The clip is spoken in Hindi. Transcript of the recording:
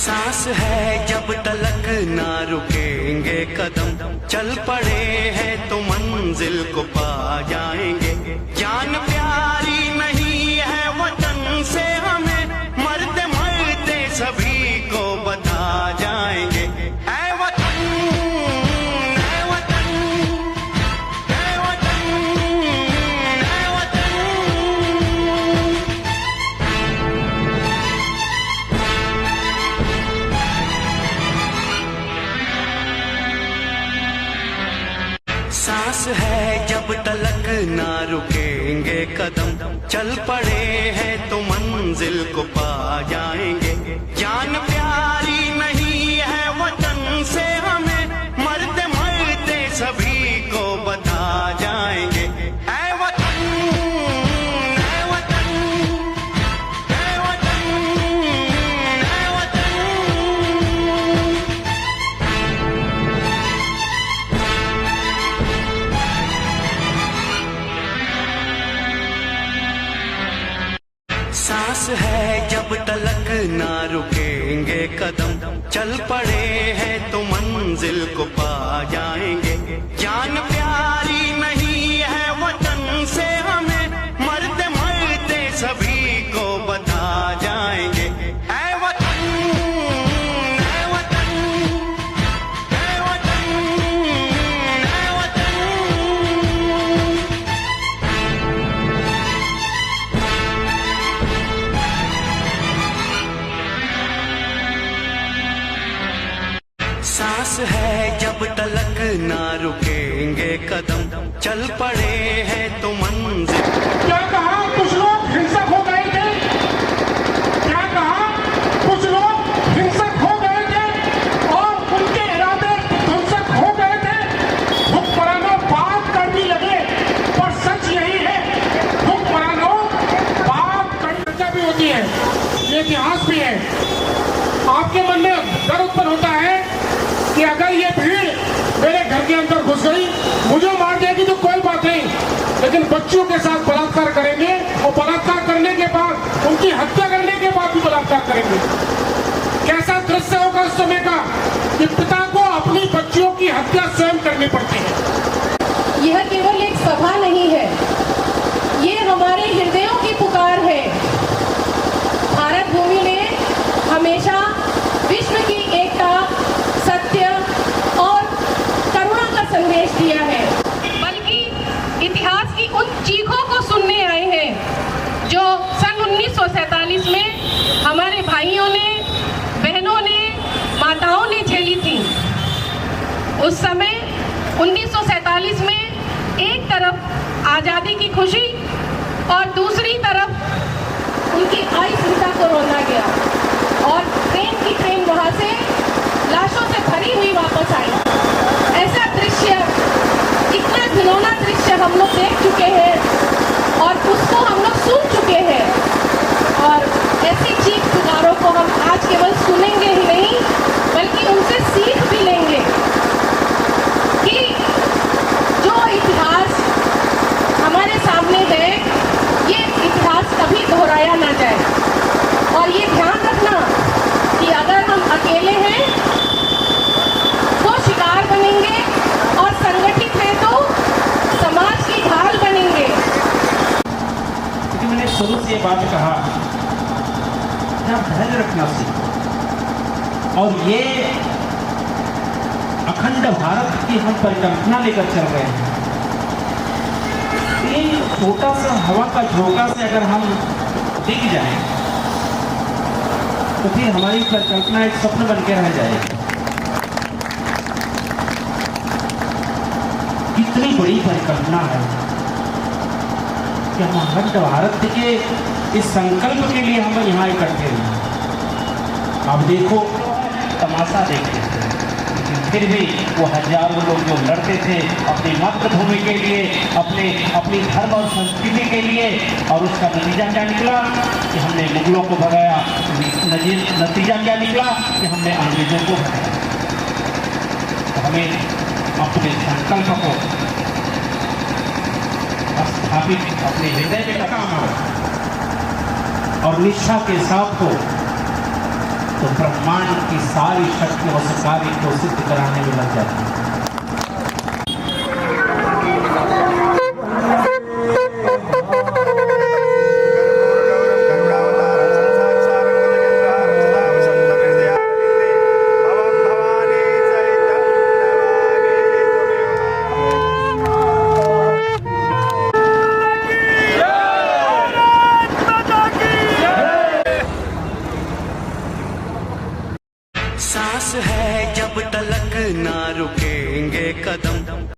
सांस है जब तलक ना रुकेंगे कदम, चल पड़े हैं तो मंजिल को पा जाएंगे। जान प्यारी नहीं है वतन से हमें, मरते मरते सभी को बता जाएंगे। ऐ वतन, ऐ वतन, ऐ वतन, ऐ वतन। सांस है जब तलक ना रुकेंगे कदम, चल पड़े हैं तो मंजिल को पा जाएंगे। जान प्यारी नहीं है वतन से हमें, मरते मरते सभी को बता जाएंगे। ऐ वतन, ऐ वतन, ऐ वतन, ऐ वतन। सांस है जब तलक ना रुकेंगे कदम, चल पड़े हैं तो मंजिल को पा जाएंगे। जान प्यारी नहीं है वतन से हमें, मरते मरते सभी को बता जाएंगे। ऐ वतन, ऐ वतन, ऐ वतन, ऐ वतन। सांस है जब तलक ना रुकेंगे कदम, चल पड़े हैं तो मंजिल। क्या कहा कुछ लोग हिंसक हो गए थे, क्या कहा कुछ लोग हिंसक हो गए थे और उनके इरादे ध्वंसक हो गए थे। हुक्मरानों बात करने लगे, पर सच यही है, हुक्मरानों बात करने भी होती है, ये इतिहास भी है। आपके मन में डर उत्पन्न होता है कि अगर ये भीड़ मेरे घर के अंदर घुस गई, मुझे मार देगी तो कोई बात नहीं, लेकिन बच्चों के साथ बलात्कार करेंगे और बलात्कार करने के बाद उनकी हत्या करने के बाद भी बलात्कार करेंगे। कैसा दृश्य होगा उस समय का कि पिता को अपनी बच्चियों की हत्या स्वयं करनी पड़ती है। यह केवल एक सभा नहीं है, ये हमारे हृदयों की पुकार है। भारत भूमि ने हमेशा विश्व की एकता, सत्य और करुणा का संदेश दिया है, बल्कि इतिहास की उन चीखों को सुनने आए हैं जो सन 1947 में हमारे भाइयों ने, बहनों ने, माताओं ने झेली थी। उस समय 1947 में एक तरफ आज़ादी की खुशी और दूसरी तरफ उनकी अहिंसा को रोना गया और ट्रेन की ट्रेन वहां से लाशों से भरी हुई वापस आई। ऐसा दृश्य, इतना घिनौना दृश्य हम लोग देख चुके हैं और उसको हम लोग सुन चुके हैं, और ऐसी चीख पुकारों को हम आज केवल सुनेंगे ही नहीं बल्कि उनसे सीख भी लेंगे कि जो इतिहास हमारे सामने है, ये इतिहास कभी दोहराया ना जाए। और ये ध्यान रखना कि अगर हम अकेले हैं तो शिकार बनेंगे और संगठित हैं तो समाज की ढाल बनेंगे। क्योंकि मैंने शुरू से ये बात कहा, धैर्य रखना सीखो। और ये अखंड भारत की हम परिकल्पना लेकर चल रहे हैं। ये छोटा सा हवा का झोंका से अगर हम दिख जाएं तो फिर हमारी परिकल्पना एक स्वप्न बन के रह जाएगी। कितनी बड़ी परिकल्पना है कि हम अखंड भारत के इस संकल्प के लिए हम यहाँ इकट्ठे हैं। अब देखो, तमाशा देखते थे, लेकिन फिर भी वो हजारों लोग जो लड़ते थे अपनी मातृभूमि के लिए, अपनी धर्म और संस्कृति के लिए, और उसका नतीजा क्या निकला कि हमने मुगलों को भगाया। नतीजा क्या निकला कि हमने अंग्रेजों को भगाया। तो हमें अपने संकल्प को स्थापित अपने हृदय में रखा और निष्ठा के साथ को तो ब्रह्मांड की सारी शक्ति उस कार्य को सिद्ध कराने में लग जाती है।